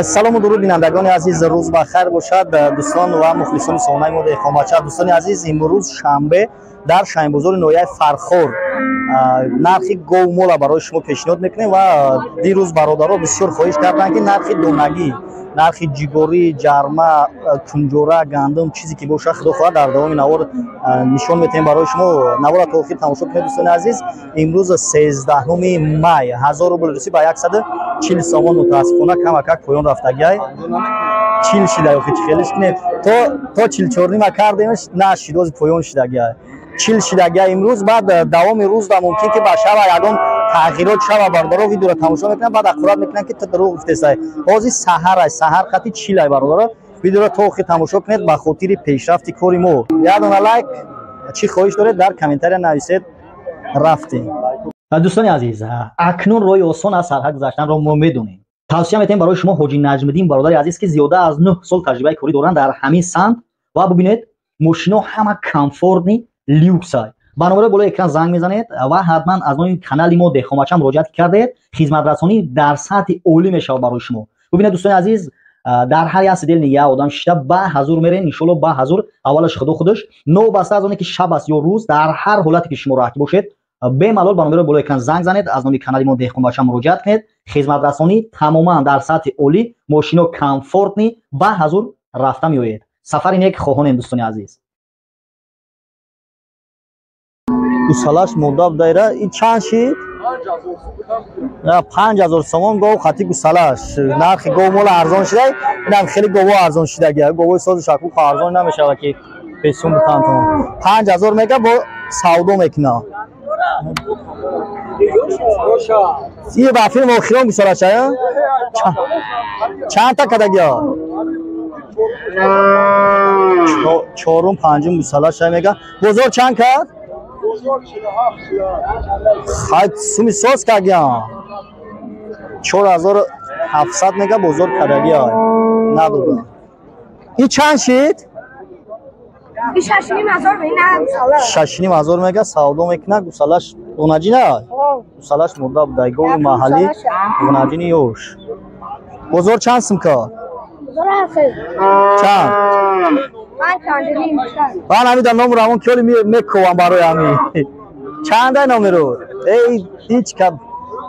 سلام و درود بینندگان عزیز، روز بخیر باشد دوستان و مخلصان سانه ما دهقانبچه. دوستان عزیز، امروز شنبه در شهر بزرگ نویه فرخور نرخ گومولا برای شما پیشنهاد میکنیم و دیروز برادرها بسیار خواهش کردن که نرخ دونگی، نرخ جیگوری، جرمه، کنجوره، گندم چیزی که باشه خدا خواهد در دوام نوار نشون میتیم برای شما. نوار تا آخر تماشا کنید دوستان عزیز. امروز 13 می 1000 روبل رسید به 140 سامان. متاسفانه کم کک پایان رفتگی 40 شده یا خیلیش کنید تا 44 نیم کردیمش نه شیداز پایان شدگی 40 شدگی امروز. بعد دوام روز دا ممکن که باشه و یگان تغییرات شب بردارو ویدیو رو تماشا میکنن بعد اخبارات میکنن که دروغ گفته است. بازی سحر خطی 40 برادر ویدیو رو تا آخر تماشا کنید به خاطر پیشرفت کاری ما. یادتون لایک چی خواهش دارید در کامنتار نویسید. رفتیم دوستان عزیز، اکنون روی آسان از سرحد گذشتن رو ما میدونیم. توصیه میتیم برای شما حاجی نجم‌الدین برادر عزیز که زیاده از 9 سال تجربه کاری دارن در همین سمت و ببینید ماشینا همه کامفورت لیوکس های. بنابراین بالا اکران زنگ میزنید و حتما از نوع کانال ما دهقانبچه مراجعه کردید. خدمت رسانی در سطح عالی میشه برای شما. ببینید دوستان عزیز، در هر یک دل نگه آدم شب به حضور میره ان شاء الله به حضور. اولش خودش نو بسته از اون که شب است یا روز در هر حالتی که شما راحت باشید به ملال بنابراین بالا اکران زنگ زنید از نوع کانال ما دهقانبچه مراجعه کنید. خدمت رسانی تماما در سطح عالی، ماشینا کامفورت به حضور رفته میآید. سفر این یک خواهانیم دوستان عزیز. گوسالاش مداب دایره این چند شید؟ 5000 سومان گاو خطی گوسالاش. نرخ گاو مال ارزان شده، اینم خیلی گاو ارزان شده گه. گاو ساز شکوک ارزان نمیشه که پیسون بتان تو 5000 میگه با سودا میکنه. یه بافیر مخیرم گوسالاش ها چند تا کدگیا؟ چهارم پنجم گوسالاش میگه. بزرگ چند کرد؟ خیلی سومی ساز که گیا 4700 میگه بزرگ کدگی های ندوده. این چند شید؟ 6,500 میگه سودا میکنه. گوسالاش اونجی نه، گوسالاش مرده بوده گوی محلی اونجی نیوش. بزرگ چند سم که؟ چند؟ من همین در نام رامون کلی میکوام برای همین چند های نامی رو ای هیچ که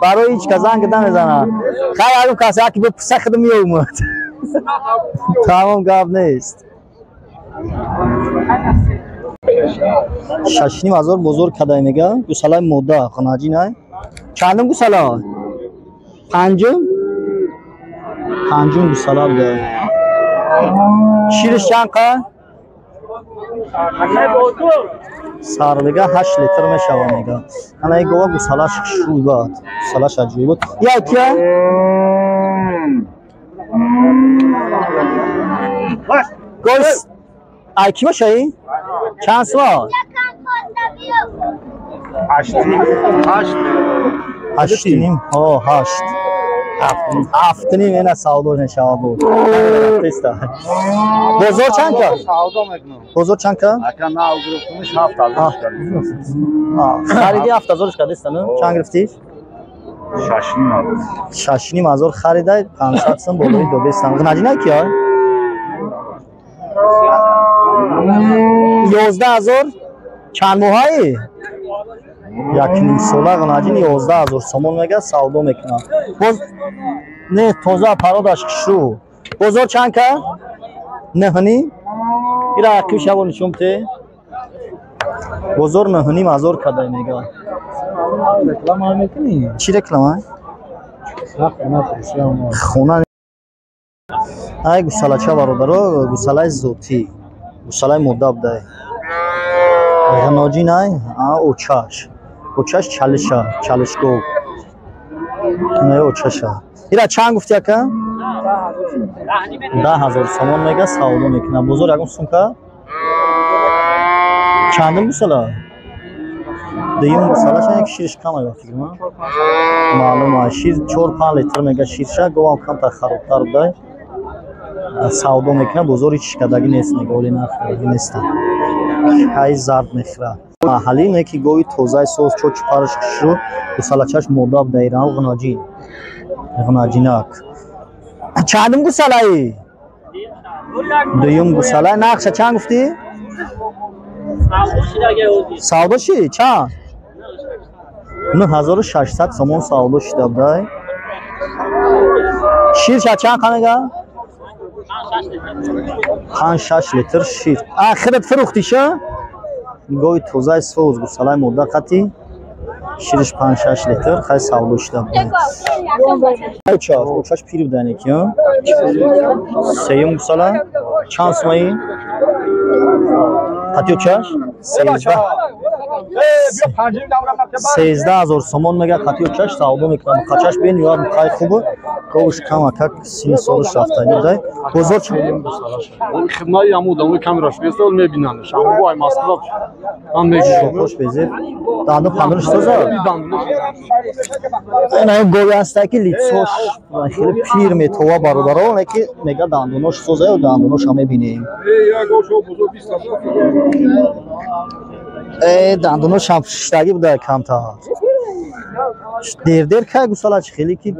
برای هیچ که زنگ دم میزنن خیلی هرون کسی هکی به پسخد می اومد تمام گاب نیست. 6,500 بزرگ کدای میگه. گوسالای موده خناجی نه. چندم گوسالا؟ پنجم گوسالا بده. شیرش چند که؟ سر بگه 8 لیتر میشه میگه. انا این گوه گوسالاش شروع بود، گوسالاش عجیب بود. یا کیا؟ گوست ایکی باشه این؟ چند سوال؟ 8 نیم. 7 نیم اینه سودا نشوا بود. بزرگ چند که؟ بزرگ چند که؟ خریدی 7000 کرده است نه؟ چند گرفتی؟ 6,500 خریده 500 سم بالای دو دستم. غنجی نه کیا؟ 11000 چند ماهی؟ 1 ساله غنجی 11000 سومان میگه سودا میکنه. نه تازه پرادش شروع. بزرگ چند که؟ نهنی؟ ایرا اکی شبا نشون بده. بزرگ 9,500 کدای میگه. رکلام ها میکنی؟ چی رکلام ها؟ خونه ای گوسالا چه برادر گوسالای زوتی گوسالای مداب ده غناجی نه اوچاش چالش گو نه اوچاشا. ایرا چند گفتی که 10,000 سومان میگه سودا میکنه. بزرگ اگه سومکا چندم گوسالا دیگه گوسالاش یک شیرش کم आहे فکر ما معلومه شیر 4-5 لیتر میگه شیرشه گوام کم تا خرابتر بوده سودا میکنه. بزرگ هیچ کدگی نیست میگه ولی نه نیست های زرد میخره محلی نه که گوی توزای سوز چوچ پارش شروع گوسالاچش مداب دایران غناجینک چندم گوسالایی؟ دویم گوساله نقشه چند گفتی؟ سودا شی چند؟ 9600 سومون سودا شده برای شیر چند کنگه؟ 5-6 لیتر شیر آخرت فروختی شه؟ گوی توزای سوز گوساله مدقتی شیرش 5-6 لیتر خیلی سودا شده برای اوچاش پیری بودن یکی ها سیم گوساله چند سومایی؟ قطی اوچاش؟ 13,000 سومون میگه قطی اوچاش سودا میکنم قچاش بین یا بخای خوبه گوش کم اکک 30 سالش رفته میده بزرگ خدمتی همون داموی کامراش بیستول میبیننش همون وای ماسکراب من میگم خوش بزید داندو پاندونش سوزا اینا گوی هسته که لیتسوش خیلی پیر میتوه برادرها اونه که میگه داندونوش سوزه و داندونوش هم میبینیم داندونوش هم ششتگی بوده کمتر دیر که گوساله چه خیلی که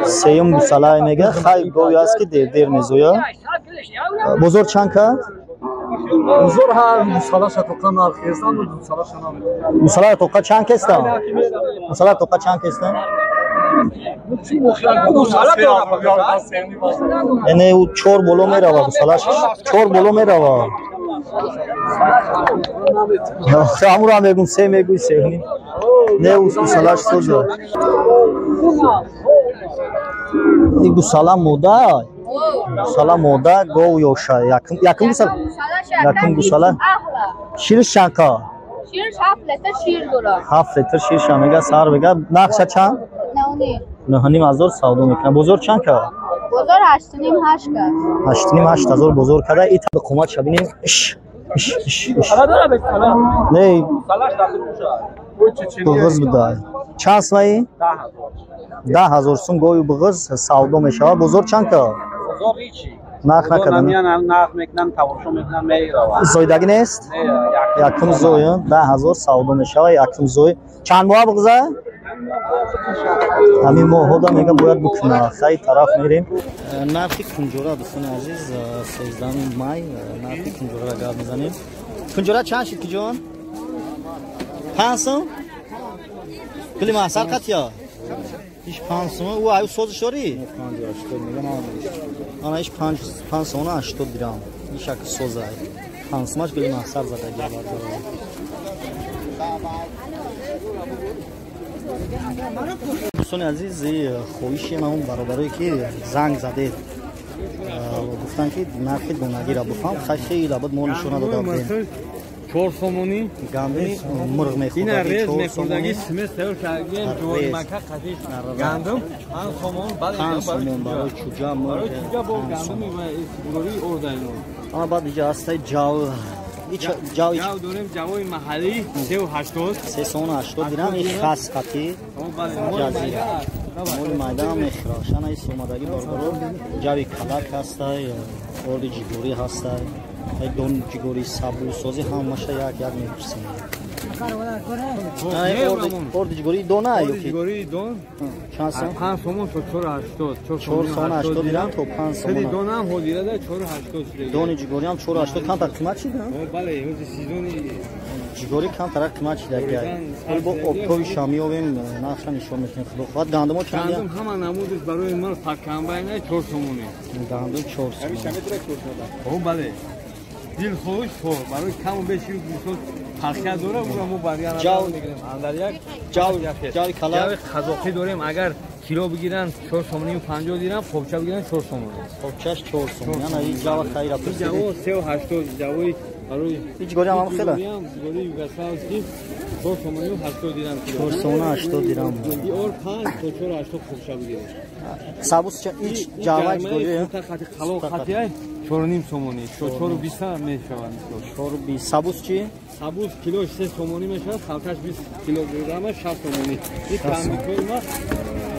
سیم گوساله میگه خیلی گوی هست که دیر میزویه بزرگ چند که؟ بزرگ هم گوساله شتوقا نرخیستن و گوساله شنام گوساله توقع چند کستن؟ گوساله توقع چند کستن؟ یعنی او چور بولو میروه گوساله چور بولو میروه همون رو هم بگم سه میگوی سه کنیم نه او گوسالهش سوزه این گوساله موده گوساله موده گو یوشه یکم گوساله شیرش چند که؟ شیرش 7 لیتر شیر داره 7 لیتر شیر شمیگه سر بگه نقشه چند؟ 9,500 سودا میکنه بزرگ چند که؟ بزرگ 8,500 بزرگ کرده این طبق قومت شبینیم اش نه بغض بده چند سمایی؟ 10,000 سوم گوی بغض سودا میشه بزرگ چند که؟ بزرگ هیچی نخ نکردن نخ میکنن تورشو میکنن میره زویدگی نیست؟ یکم زوی 10,000 سودا میشه یکم زوی چند ماه بغضه؟ همین ماه ها میگه باید بکنه خیلی طرف میریم نرخی کنجوره دوستان عزیز 13 مای نرخی کنجوره را گرد میزنیم کنجوره چند شد که جان؟ 5 سوم؟ کلی محصر قط یا؟ ایش 5 سومه او آیو سوز شوری؟ آنها ایش 5 سومه 80 درام این شکل سوز های 5 سومش کلی محصر زده گیا دوستان عزیز خویش ما اون برادرایی که زنگ زده گفتن که نرخ دونگی را بفهم خیلی لابد مالشون رو داده بودیم 4 سومونی گندم مرغ میخورد این ریز میخوردگی سمت سیور کردیم جوار مکه قدیش گندم 5 سومون 5 سومون برای چوجا مرغ با گندم گوری اورداینو اما بعد اینجا هسته جو جو داریم جوای محلی 380 درام این خاص قطعی جزیره مول میدان میخراشن این سومدگی برگرو جوی کلک هسته ارد جیگوری هسته دون جیگوری سابو سوزی همشه یک میپرسیم ارد جیگوری دونه ارد جیگوری دون چند سوم؟ 5 سومون تو 480 درام تو 5 سومون دونه هم حدیره ده 480 دون جیگوری هم 480 کم تا قیمت چی دارم؟ بله روزی سیزونی جیگوری کم تا قیمت چی داره؟ ولی با اپتوی شامی و بیم نقشه نشون میتونیم خدا خواهد گندم ها چند گندم همه نمودش برای من فکر بینه 4 سومونه گندم 4 سومون بله دل خوش خور برای کم و بیشی میشد خاصیت داره اونمو بریان جو میگیریم اندر یک جو کلا خزاقی داریم اگر کیلو بگیرن 4 سومونی و 50 دیرم خوبچه بگیرن 4 سومونی خوبچهش 4 سومون یعنی این جو خیلی رفت جو 380 جوی برای هیچ گوری هم خیلی گوری یوگسلاوی 4 سومونی و 80 دیرم 4 سومون 80 درام دی اور 5 تا 480 خوبچه بگیرن سابوس چه هیچ جوای گوری خطی خلو خطی 4.5 سومونی 420 میشوند 420 سابوس چی سابوس کیلوش 3 سومونی میشه خالتاش 20 کیلوگرم 60 سومونی این تامیکوی ما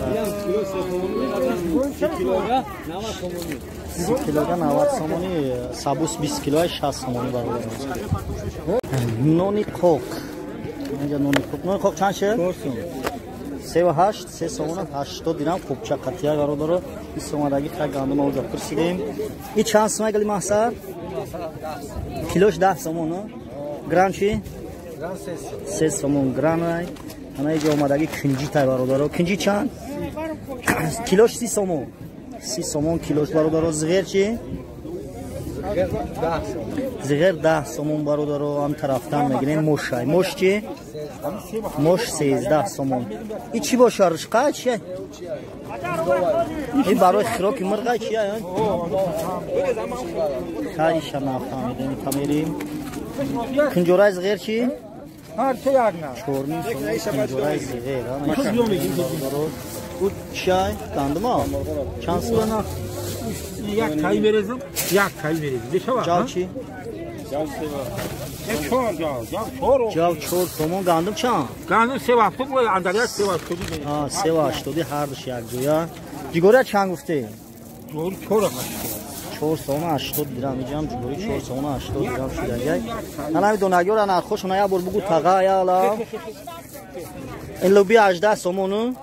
میگم کیلو 3 سومونی 30 کیلوگرم 90 سومونی 30 کیلوگرم 90 سومونی سابوس 20 کیلو 60 سومونی برابر نونی کوک اینجا نونی کوک چند شه 4 سوم 38 3 сомон 80 дирам хубча қатия бародаро ис омадаги хай гандум оҷоб курсидем и чанд сомай гали маҳсар килош 10 сомон грам чи Грам 3 сомон грам ай ана иҷо омадаги кинҷи тай бародаро кинҷи чанд килош 30 сомон 30 сомон килош бародаро зиғер чи зиғер 10 сомон бародаро ам тарафтан мегирем мошай мош чи мош 13 сомон и чӣ боша ришқа чи и барои хироки мирға чи хайша нафҳамидем камерим кинҷораи зиғер чи чорним кинҷораи зиғер чай гандумо чанд сомон یک تایی بریزم یک تایی بریزم بشوا جاو چی جاو 4 сомон гандум чанд گندم 3 وقت بود اندازه 3 وقت بود 3 و 80 هر دوش یک جویا جیگوری چند گفته جور 4 4 сомон 80 дирам میجام جوری 4 сомон 80 дирам шудаگای انا دوناگیور انا خوش انا بر بگو تاغا یالا این لوبی 18 сомон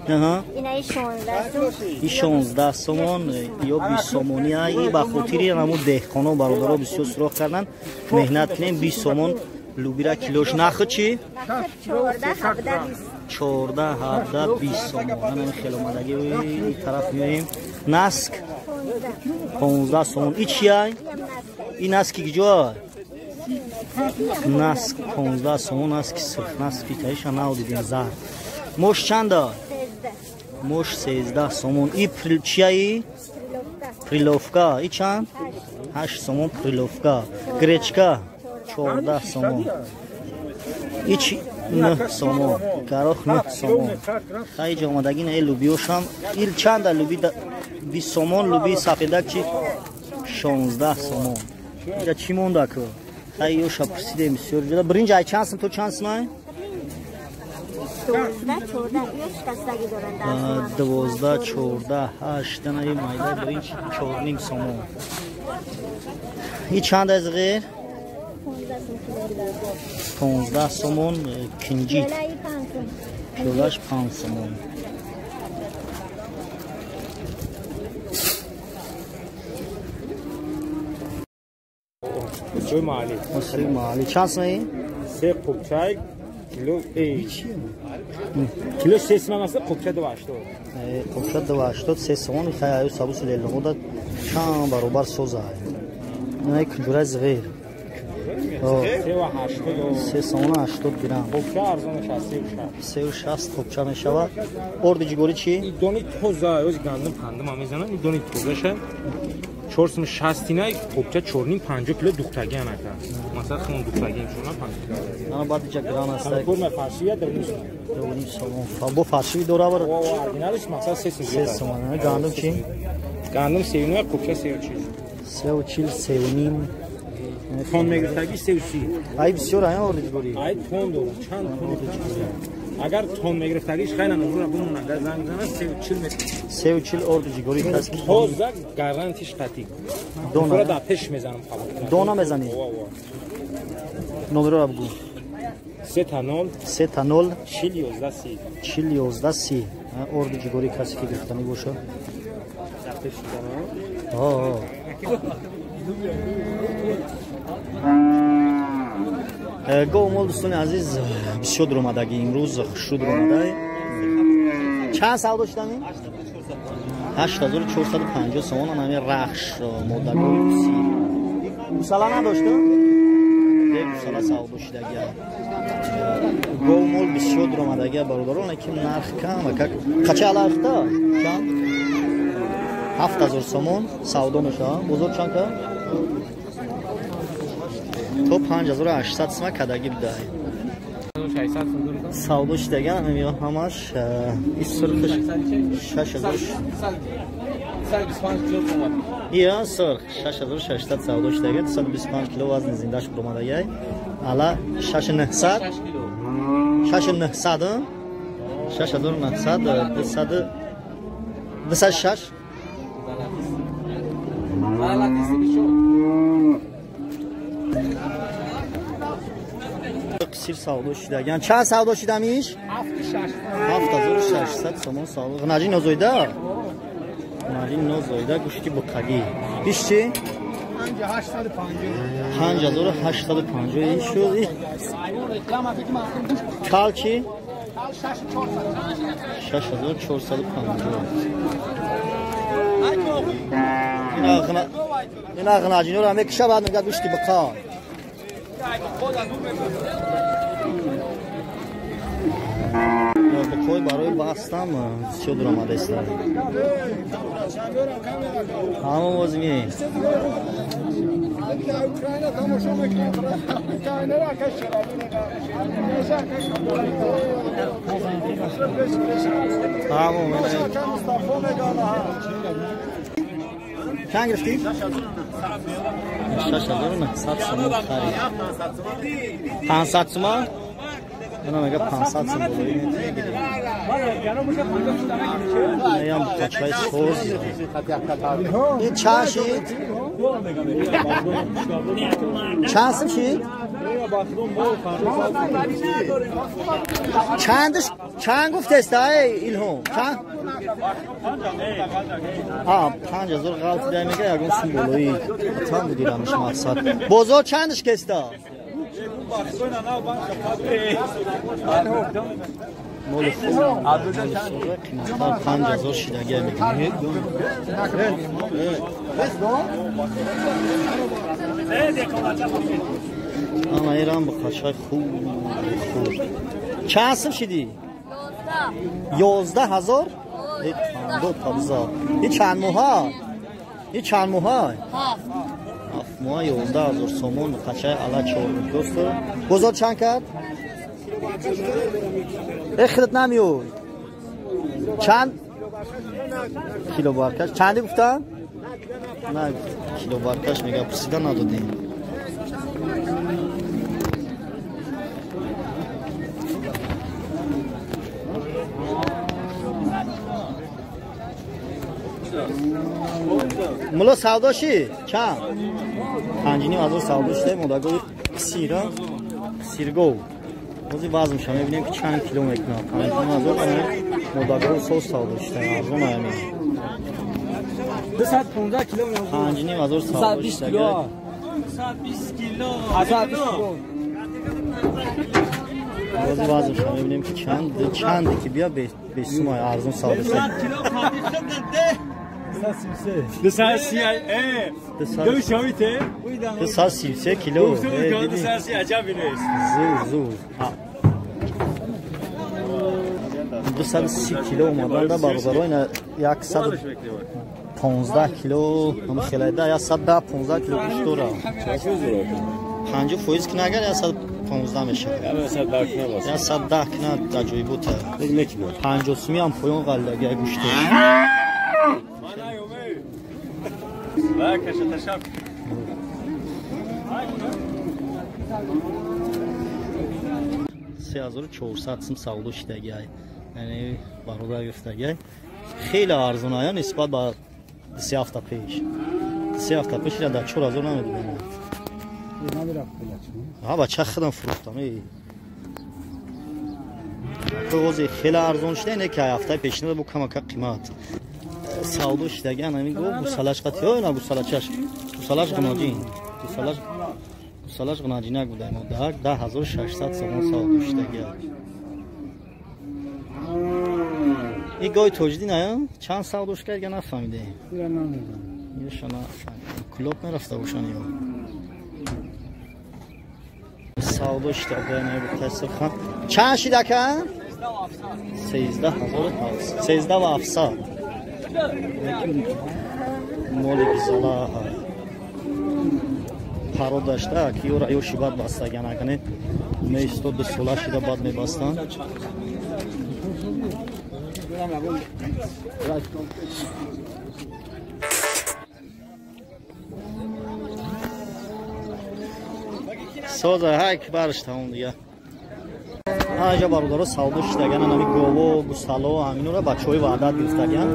ها اینای 16 16 сомон ё 20 сомони ай ба хотири наму деҳқоно бародаро бисёр суроғ кардан меҳнат кунем 20 сомон лубира килош нахи чи 14 17 20 сомон ана хел омадаги ин тараф миёем наск 15 сомон и чи ай ин наски киҷо наск 15 сомон наски сирф наски таиша наудидем зар мош чанда мош 13 сомон и чияи приловка и чанд 8 сомон приловка гречка 14 сомон и чи 9 сомон гарох 9 сомон хай ҷомадаги на лубиошам ил чанда луби 20 сомон луби сафедак чи 16 сомон ҷа чи монда ку хай ёша пурсидем бисёр ҷода бринҷ ай чанд сом то чанд сомай 12 14 8 наи майда бринҷ 4 сомон и чанд аз ғир 15 сомон кинҷи пиёлаш 5 сомон جوی محلی مصری محلی چند سمایی؟ 3 قبچای کیلو 3 سوم است قبچه 280 قبچه 280 3 سوم خیلی سابوس لیلا خود چند برابر سوزه نه کنجوره زغیر 3 سوم 80 گرم قبچه ارزان 360 قبچه میشود ارد جیگوری چی؟ دونی توزه از گندم پندم هم میزنن دونی توزهشه 460 نه قبچه 4.5 کیلو دوختگی نکرد مثلا خون دوختگی شما 5 کیلو انا بعد چه گران است فرم فرشیه در نیست دونی سوم با فرشی دورا بر اوریجینالش مثلا 3 سوم گندم چی گندم 39 قبچه 34 سوم تون میگرفتگی 30 ای بسیار ای ارد جیگوری ای تون دو چند تون اگر تون میگرفتگیش خیلی نمونه بمونه در زنگ زنه 30 متر 30 ارد جیگوری کس کی توزه گارانتیش قطعی دونا دا پیش میزنم خبر دونا میزنی نمره رو بگو 3 تا 0 3 تا 0 40 11 30 40 11 30 ارد جیگوری کسی که گرفتنی باشه در پیش میزنم آه گومول دوستان عزیز بسیار درآمدگی امروز خوشو درآمده چند سال داشتمی 8450 سومن همین رخش مدگوی سی گوساله نداشتم یک گوساله سال داشتگی گومول بسیار درآمدگی برادران لیکن نرخ کم قچه علافتا چند 7000 سومن سودا میشه بزرگ چند که تو 5800 سوم کداگی بده 600 سوداش دیگه میاد همش این سرخش 6000 125 کیلو اومد یا سرخ 6600 سوداش دیگه 225 کیلو وزن زندهش اومده یای حالا 6900 6900 6900 206 3 سیر ساودو شدگان چند ساودو شدمیش؟ 7600 سومون ساودو غناجی نوزویده غناجی نوزویده گوشتی بکگی بیش چی؟ 5850 این شد کال چی؟ 6450 این غناجی نو رو همه کشه بعد میگه گوشتی بکار بکوی برای بستم چه دور آمده است همه وزمی چند گرفتی؟ 6900 سومون خرید 500 سومون؟ اینا میگه 500 سومون میگم بچهای سوز این چند شید؟ چند سم شید؟ چند گفت است ایلهام؟ چند؟ 5000 غلط ده میگه یکون سیمبولویی تام بودیرمش مقصد بزرگ چندش کسته؟ مول خوب 5000 شیدگه میگه اما ایران با خشای خوب چند سم شدی؟ 11000 دو تابزا این چند موها؟ این چند موها؟ 7 موها 11000 سومون خشای علا 4 دوست بزرگ چند کرد؟ اخرت نمیود چند؟ کیلو بارکش چندی گفتن؟ نه کیلو بارکش میگه پرسیدن ندادیم ملا سوداشی چند؟ 5500 سودا شده مداگو سیرگو موزی وزن شما ببینیم که چند کیلو میکنه 5500 مداگو سوس سودا شده ارزون همی 215 کیلو میکنه 5500 سودا شده 220 کیلو موزی وزن شما ببینیم که چند که بیا به سومای ارزون سودا شده 233 کیلو 230 کیلو اومدن در برابر 115 کیلو هم خیلی ده 115 کیلو گوشت داره 50% که نگر 115 میشه 110 کنه در جوی بوده 50 هم پایون غلگه گوشت 3400 سم سودا شدگی یعنی برادر گفتگی خیلی ارزونه یا نسبت به 3 هفته پیش 3 هفته پیش در 4000 نمیدونم ها بچه خودم فروختم توزی خیلی ارزون شده اینه که هفته پیش نده بو کم قیمت سودا شدگی همین گفت گوسالش قطعی ها نه گوسالچش گوسالش غناجین گوسالش غناجینک بوده 10600 سومون سودا شدگی این گوی توجدی نه چند سوداش کرد یا نفهمیده یه شما کلوب نرفته باشن یا سودا شدگی نه بتاسفم چند شیده کن؟ 13700 مولی بیزالا پارو داشته که یو رایو شیبات بسته نکنه میستو به سولا شده بعد میبستن سوزه های که برش تاون دیگه اینجا برادرها سودا شدگن نمی گوو گوسالو همینو را بچه‌های وعدت گفتگن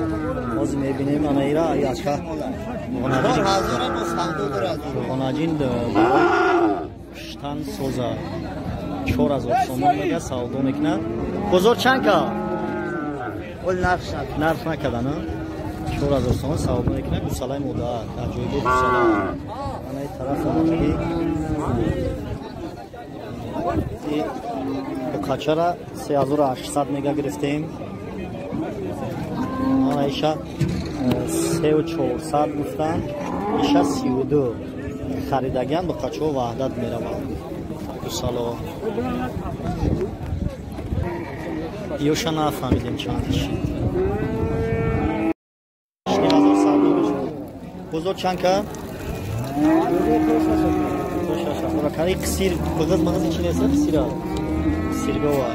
باز میبینیم انا ایرا یاشا غناجین شتن سوزا 4000 сомон мега савдо мекунад. Бозор чанд ка? Ол нарх накардан, 4000 сомон савдо мекунад. Гусалаи модар, дар ҷойгоҳи гусала. Ана ин тараф омадӣ. Букачара 3800 мега гирифтем. Ана иша 3400 гуфтан. Иша 32. Харидаган букачо ваҳдат меравад. Гусало. Ёша нафаҳмидем чандш. 8000 савдо мешуд. Бозор чанд ка? Кари қисир бағыз ичин еса қисира. Қисиргова.